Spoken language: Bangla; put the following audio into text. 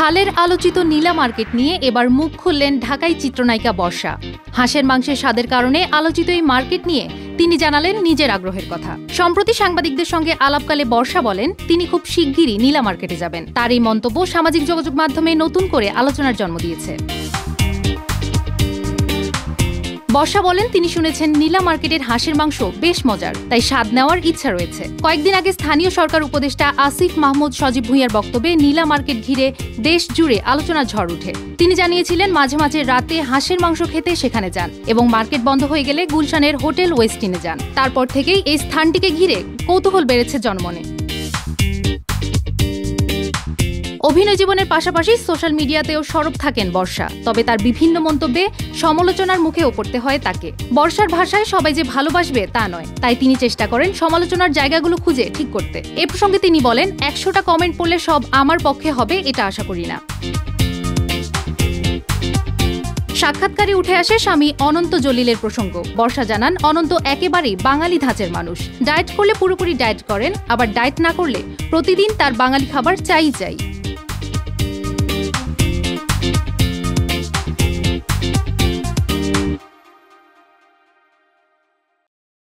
হালের আলোচিত নীলা মার্কেট নিয়ে এবার মুখ খুললেন ঢাকাই চিত্রনায়িকা বর্ষা। হাঁসের মাংসের স্বাদের কারণে আলোচিত এই মার্কেট নিয়ে তিনি জানালেন নিজের আগ্রহের কথা। সম্প্রতি সাংবাদিকদের সঙ্গে আলাপকালে বর্ষা বলেন তিনি খুব শিগগিরই নীলা মার্কেটে যাবেন। তার এই মন্তব্য সামাজিক যোগাযোগ মাধ্যমে নতুন করে আলোচনার জন্ম দিয়েছে। বর্ষা বলেন তিনি শুনেছেন নীলা মার্কেটের হাঁসের মাংস বেশ মজার, তাই স্বাদ নেওয়ার ইচ্ছা রয়েছে। কয়েকদিন আগে স্থানীয় সরকার উপদেষ্টা আসিফ মাহমুদ সজীব ভুঁইয়ার বক্তব্যে নীলা মার্কেট ঘিরে দেশ জুড়ে আলোচনার ঝড় উঠে। তিনি জানিয়েছিলেন মাঝে মাঝে রাতে হাঁসের মাংস খেতে সেখানে যান এবং মার্কেট বন্ধ হয়ে গেলে গুলশানের হোটেল ওয়েস্টিনে যান। তারপর থেকেই এই স্থানটিকে ঘিরে কৌতূহল বেড়েছে জনমনে। অভিনয় জীবনের পাশাপাশি সোশ্যাল মিডিয়াতেও সরব থাকেন বর্ষা, তবে তার বিভিন্ন মন্তব্যে সমালোচনার মুখেও পড়তে হয় তাকে। বর্ষার ভাষায় সবাই যে ভালোবাসবে তা নয়, তাই তিনি চেষ্টা করেন সমালোচনার জায়গাগুলো খুঁজে ঠিক করতে। এ প্রসঙ্গে তিনি বলেন, ১০০টা কমেন্ট পড়লে সব আমার পক্ষে হবে এটা আশা করি না। সাক্ষাৎকারে উঠে আসে স্বামী অনন্ত জলিলের প্রসঙ্গ। বর্ষা জানান অনন্ত একেবারেই বাঙালি ধাঁচের মানুষ। ডায়েট করলে পুরোপুরি ডায়েট করেন, আবার ডায়েট না করলে প্রতিদিন তার বাঙালি খাবার চাই।